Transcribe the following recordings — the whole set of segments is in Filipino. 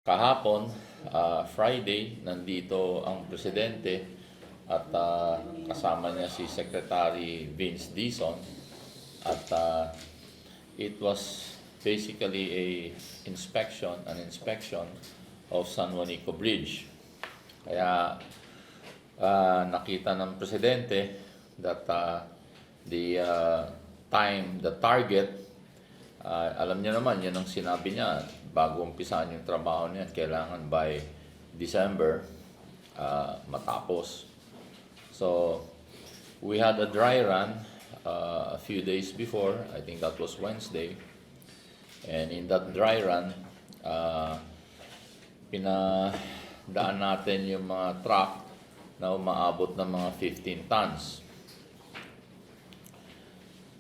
Kahapon, Friday, nandito ang presidente at kasama niya si Secretary Vince Dizon at it was basically an inspection of San Juanico Bridge. Kaya nakita ng presidente that the target, alam niya naman, yun ang sinabi niya, bago umpisahan yung trabaho niya, kailangan by December matapos. So, we had a dry run a few days before, I think that was Wednesday. And in that dry run, pinadaan natin yung mga truck na umaabot ng mga 15 tons.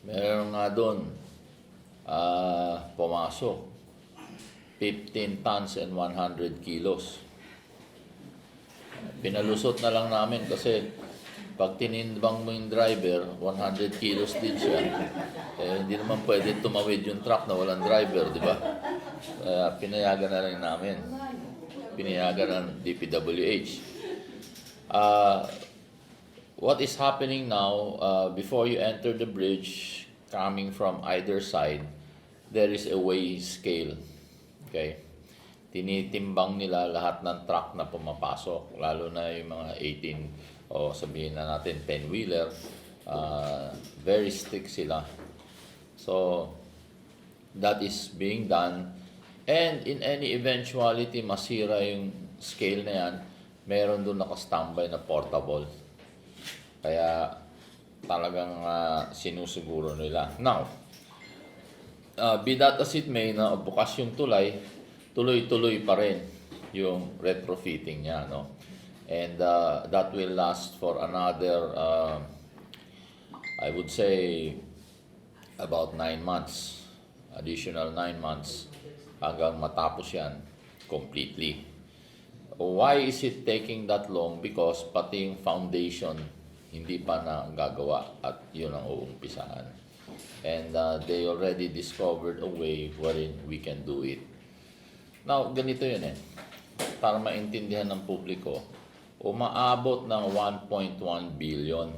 Meron nga doon, pumasok 15 tons and 100 kilos. Pinalusot na lang namin kasi pag tinimbang mo yung driver, 100 kilos din siya. Hindi naman pwede tumawid yung truck na walang driver, di ba? Pinayagan na lang namin. Pinayagan ng DPWH. What is happening now, before you enter the bridge, coming from either side, there is a weigh scale. Okay? Tinitimbang nila lahat ng truck na pumapasok, lalo na yung mga 18 o sabihin na natin 10-wheeler, very strict sila. So, that is being done. And in any eventuality, masira yung scale na yan, meron doon nakastambay na portable. Kaya talagang sinusiguro nila. Now, be that as it may, na bukas yung tulay, tuloy-tuloy pa rin yung retrofitting niya, no? And that will last for another, I would say, about 9 months. Additional 9 months hanggang matapos yan completely. Why is it taking that long? Because pati yung foundation hindi pa na gagawa at yun ang uumpisahan. And they already discovered a way wherein we can do it. Now, ganito yun para maintindihan ng publiko, umaabot ng 1.1 billion.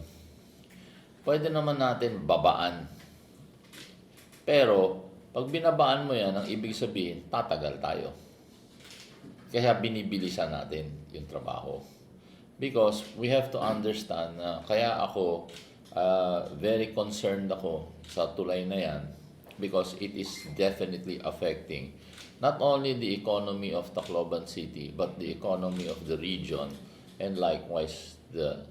Pwede naman natin babaan. Pero, pag binabaan mo yan, ang ibig sabihin, tatagal tayo. Kaya binibilisan natin yung trabaho. Because we have to understand na kaya ako very concerned ako sa tulay na yan because it is definitely affecting not only the economy of Tacloban City but the economy of the region and likewise the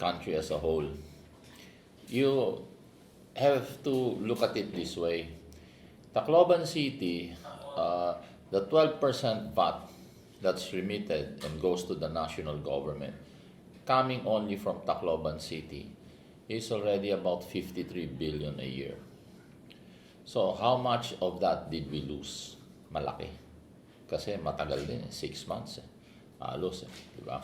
country as a whole. You have to look at it this way. Tacloban City, the 12% VAT that's remitted and goes to the national government coming only from Tacloban City is already about 53 billion a year. So, how much of that did we lose? Malaki. Kasi matagal din, 6 months. Halos, diba?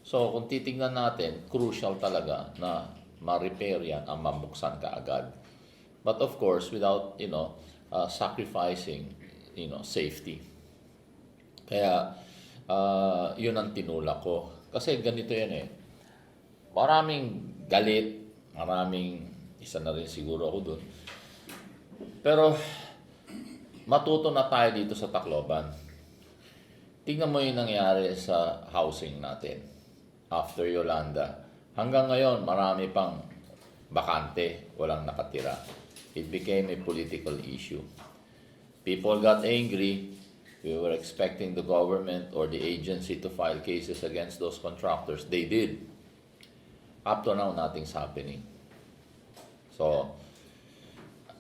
So, kung titignan natin, crucial talaga na ma-repair yan, ang mabuksan kaagad. But of course, without, sacrificing, safety. Kaya, yun ang tinulak ko. Kasi ganito yan maraming galit, isa na rin siguro ako doon. Pero, matuto na tayo dito sa Tacloban. Tingnan mo yung nangyari sa housing natin after Yolanda. Hanggang ngayon, marami pang bakante, walang nakatira. It became a political issue. People got angry. We were expecting the government or the agency to file cases against those contractors. They did. Up to now, nothing's happening. So,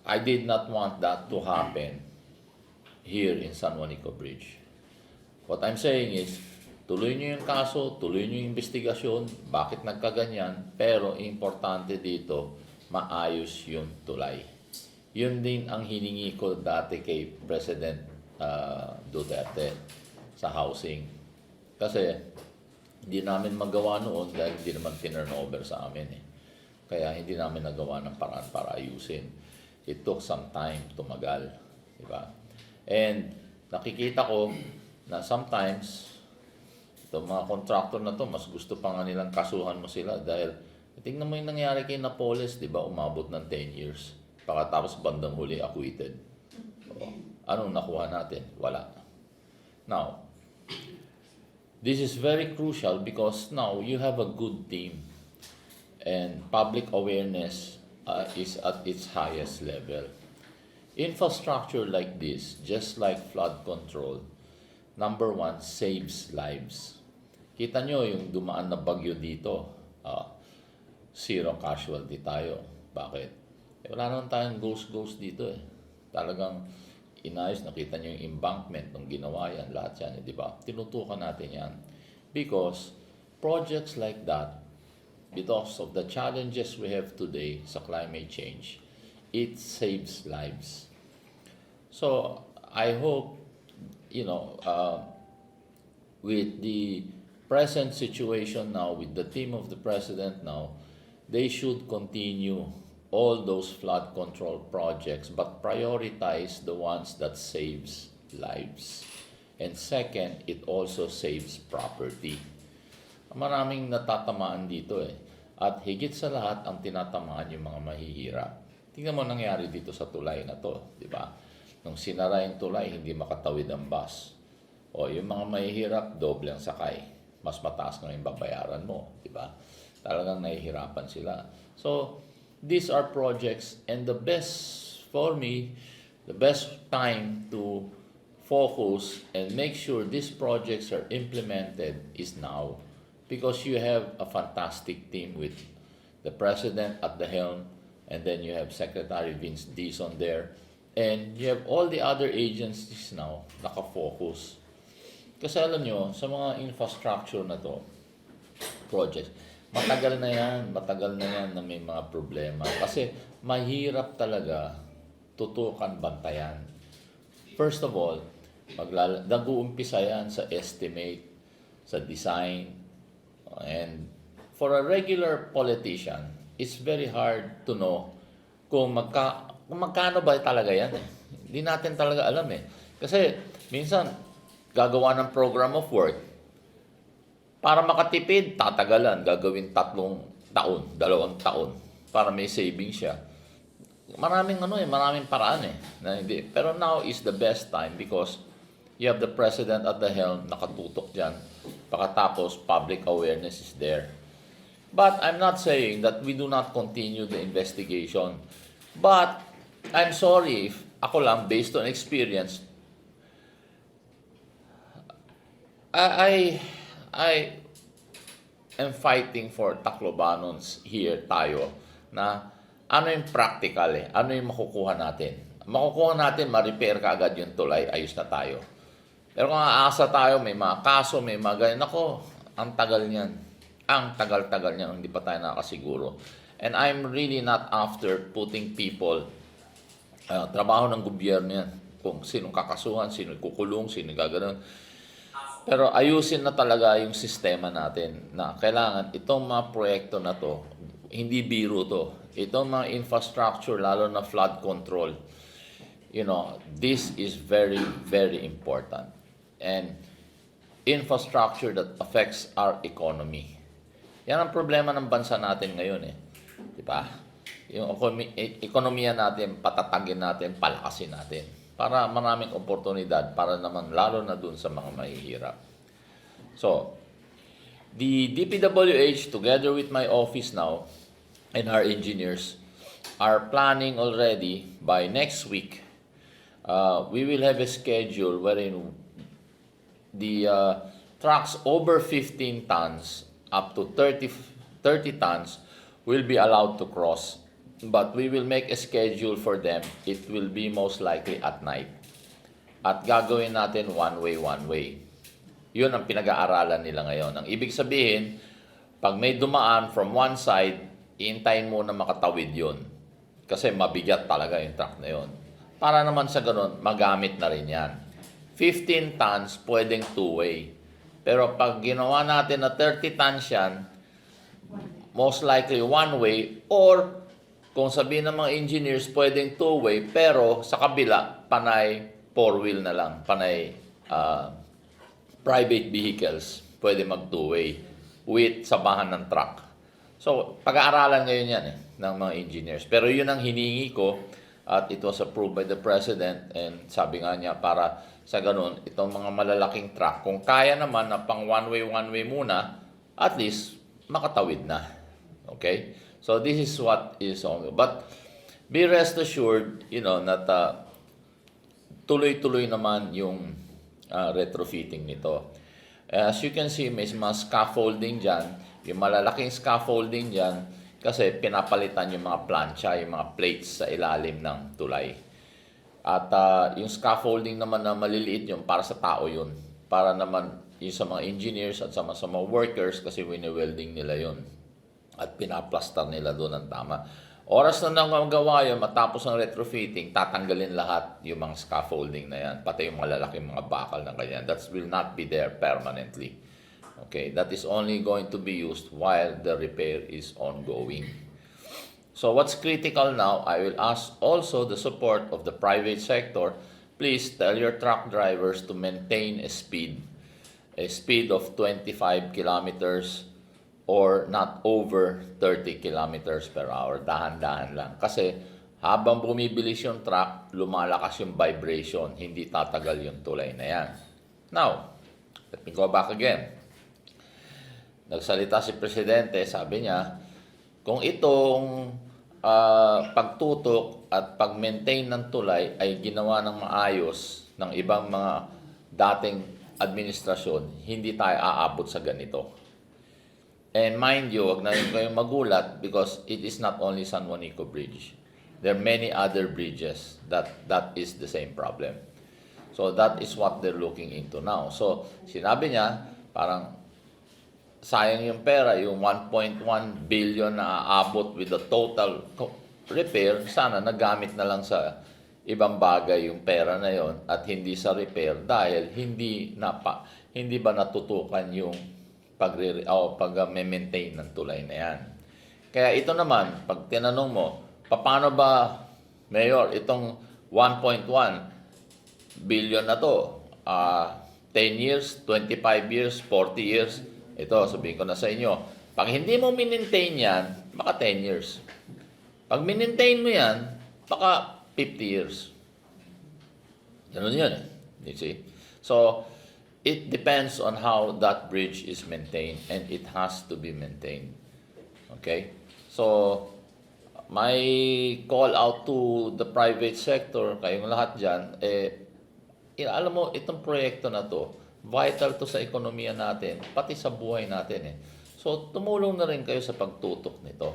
I did not want that to happen here in San Juanico Bridge. What I'm saying is, tuloy nyo yung kaso, tuloy nyo yung investigasyon, bakit nagkaganyan, pero importante dito, maayos yung tulay. Yun din ang hiningi ko dati kay President Duterte sa housing. Kasi, hindi namin magawa noon dahil hindi naman tinurnover sa amin Kaya hindi namin nagawa ng paraan para ayusin. It took some time, tumagal. Diba? And nakikita ko na sometimes, itong mga contractor na to, mas gusto pa nga nilang kasuhan mo sila dahil tingnan mo yung nangyari kay Napoles, di ba, umabot ng 10 years. Pagkatapos bandang huli, acquitted. O, anong nakuha natin? Wala. Now, this is very crucial because now you have a good team and public awareness is at its highest level. Infrastructure like this, just like flood control, number one, saves lives. Kita nyo yung dumaan na bagyo dito, zero casualty tayo. Bakit? Wala naman tayong ghost dito eh. Talagang inayos, nakita nyo yung embankment nung ginawa yan, lahat yan, di ba? Tinutukan natin yan. Because projects like that, because of the challenges we have today sa climate change, it saves lives. So, I hope, with the present situation now, with the team of the President now, they should continue all those flood control projects, but prioritize the ones that saves lives. And second, it also saves property. Maraming natatamaan dito eh. At higit sa lahat, ang tinatamaan yung mga mahihirap. Tingnan mo nangyari dito sa tulay na to, di ba? Nung sinara yung tulay, hindi makatawid ang bus. O yung mga mahihirap, doble ang sakay. Mas mataas na yung babayaran mo, di ba? Talagang nahihirapan sila. So, these are projects, and the best, for me, the best time to focus and make sure these projects are implemented is now. Because you have a fantastic team with the President at the helm, and then you have Secretary Vince Dizon there, and you have all the other agencies now nakafocus. Kasi alam nyo, sa mga infrastructure na to, projects, matagal na yan na may mga problema. Kasi mahirap talaga tutukan, bantayan. First of all, nag-uumpisa yan sa estimate, sa design, and for a regular politician, it's very hard to know kung magkano ba talaga yan eh. Hindi natin talaga alam eh. Kasi minsan, gagawa ng program of work, para makatipid, tatagalan, gagawin 3 taon, 2 taon, para may savings siya. Maraming paraan eh. Na hindi. Pero now is the best time because you have the President at the helm, nakatutok dyan. Pagkatapos, public awareness is there. But I'm not saying that we do not continue the investigation. But, I'm sorry, if ako lang, based on experience, I am fighting for Taclobanons here tayo na ano yung practical eh, ano yung makukuha natin. Makukuha natin, ma-repair ka agad yung tulay, ayos na tayo. Pero kung aasa tayo, may mga kaso, may mga ganyan, ako, ang tagal niyan. Ang tagal-tagal niyan, hindi pa tayo nakasiguro. And I'm really not after putting people, trabaho ng gobyerno yan. Kung sinong kakasuhan, sino kukulong, sino gagano'n. Pero ayusin na talaga yung sistema natin na kailangan itong mga proyekto na to, hindi biro to. Itong mga infrastructure, lalo na flood control, this is very, very important. And infrastructure that affects our economy. Yan ang problema ng bansa natin ngayon eh. Di ba? Yung ekonomiya natin, patatagin natin, palakasin natin. Para maraming oportunidad, para naman lalo na dun sa mga mahihirap. So, the DPWH, together with my office now, and our engineers, are planning already by next week. We will have a schedule wherein the trucks over 15 tons up to 30 tons will be allowed to cross. But we will make a schedule for them. It will be most likely at night. At gagawin natin one way. Yun ang pinag-aaralan nila ngayon. Ang ibig sabihin, pag may dumaan from one side, iintayin mo na makatawid yun. Kasi mabigat talaga yung truck na yun. Para naman sa ganun, magamit na rin yan. 15 tons, pwedeng two-way. Pero pag ginawa natin na 30 tons yan, most likely one-way, or kung sabihin ng mga engineers, pwedeng two-way, pero sa kabila, panay four-wheel na lang, panay private vehicles pwede mag two-way with sabahan ng truck. So, pag-aaralan ngayon yan ng mga engineers. Pero yun ang hiningi ko at it was approved by the President and sabi nga niya para sa ganun, itong mga malalaking truck, kung kaya naman na pang one-way muna, at least makatawid na. Okay? So, this is what is on. But, be rest assured, that tuloy-tuloy naman yung retrofitting nito. As you can see, may mga scaffolding dyan. Yung malalaking scaffolding dyan kasi pinapalitan yung mga plancha, yung mga plates sa ilalim ng tulay. At yung scaffolding naman na maliliit yun, para sa tao yun. Para naman yung sa mga engineers at sa mga workers kasi wini-welding nila yun. At pinaplastar nila doon ng tama. Oras na magawa yun, matapos ang retrofitting, tatanggalin lahat yung mga scaffolding na yan, pati yung malalaking mga bakal na ganyan. That will not be there permanently. Okay, that is only going to be used while the repair is ongoing. So what's critical now, I will ask also the support of the private sector. Please tell your truck drivers to maintain a speed of 25 kilometers or not over 30 kilometers per hour. Dahan-dahan lang. Kasi habang bumibilis yung truck, lumalakas yung vibration. Hindi tatagal yung tulay na yan. Now, let me go back again. Nagsalita si Presidente, sabi niya, kung itong pagtutok at pag-maintain ng tulay ay ginawa ng maayos ng ibang mga dating administrasyon, hindi tayo aabot sa ganito. And mind you, wag na kayong magulat because it is not only San Juanico Bridge. There are many other bridges that is the same problem. So that is what they're looking into now. So sinabi niya, parang sayang yung pera, yung 1.1 billion na aabot with the total repair, sana nagamit na lang sa ibang bagay yung pera na yon at hindi sa repair dahil hindi ba natutukan yung pag-maintain ng tulay na yan. Kaya ito naman, pag tinanong mo, paano ba, Mayor, itong 1.1 billion na to, 10 years, 25 years, 40 years, ito, sabihin ko na sa inyo, pag hindi mo minintain yan, baka 10 years. Pag minintain mo yan, baka 50 years. Ganun yun. You see? So, it depends on how that bridge is maintained and it has to be maintained. Okay? So, my call out to the private sector, kayong lahat dyan, alam mo, itong proyekto na to, vital to sa ekonomiya natin, pati sa buhay natin. So, tumulong na rin kayo sa pagtutok nito.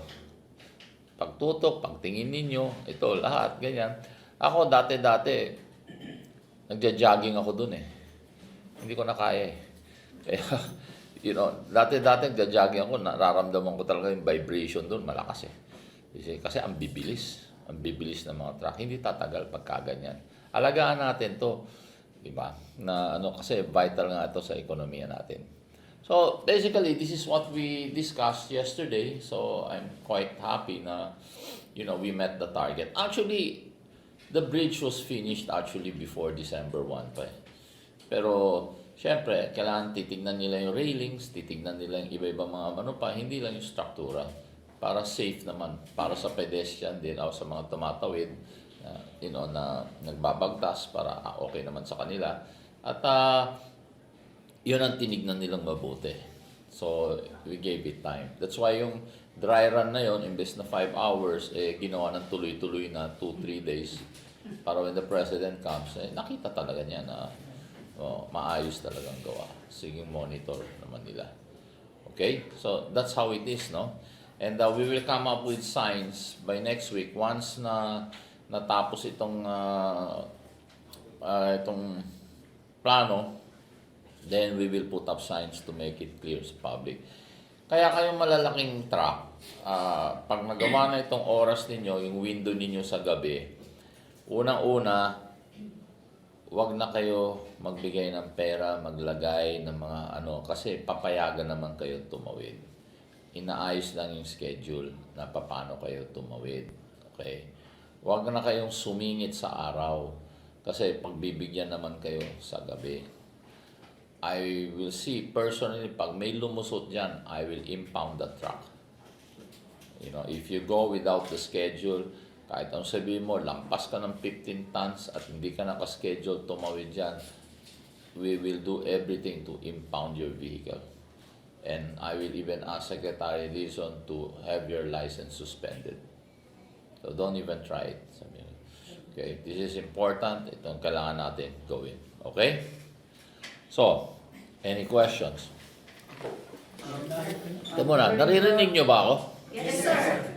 Pagtutok, pagtingin ninyo, ito, lahat, ganyan. Ako, dati, nagja-jogging ako dun Hindi ko na kaya Kaya, dati nagja-jogging ako, nararamdaman ko talaga yung vibration doon, malakas Kasi ang bibilis ng mga truck. Hindi tatagal pagka ganyan. Alagaan natin to, di ba? Na kasi vital nga ito sa ekonomiya natin. So, basically, this is what we discussed yesterday. So, I'm quite happy na, we met the target. Actually, the bridge was finished actually before December 1 pa Pero, syempre, kailangan titignan nila yung railings, titignan nila yung iba-ibang mga hindi lang yung struktura. Para safe naman, para sa pedestrian din, o sa mga tumatawid, na nagbabagtas, para okay naman sa kanila. At, yun ang tinignan nilang mabuti. So, we gave it time. That's why yung dry run na yun, imbes na 5 hours, ginawa ng tuloy-tuloy na 2-3 days. Para when the President comes, nakita talaga niya na maayos talagang gawa. Sige, monitor naman nila. Okay? So, that's how it is, no? And we will come up with signs by next week. Once na natapos itong plano, then we will put up signs to make it clear sa public. Kaya kayong malalaking truck, pag nagawa na itong oras ninyo, yung window ninyo sa gabi, unang-una, wag na kayo magbigay ng pera, maglagay ng mga kasi papayagan naman kayo tumawid. Inaayos lang yung schedule na paano kayo tumawid. Okay? Wag na kayong sumingit sa araw kasi pagbibigyan naman kayo sa gabi. I will see personally, pag may lumusot dyan, I will impound the truck. You know, if you go without the schedule, kahit ang sabihin mo, lampas ka ng 15 tons at hindi ka nakaschedule tumawid dyan, we will do everything to impound your vehicle. And I will even ask Secretary Dizon to have your license suspended. So don't even try it. Sabi niya. Okay, this is important. Itong kailangan natin gawin. Okay? So, any questions? Ito muna, naririnig nyo ba ako? Yes, sir.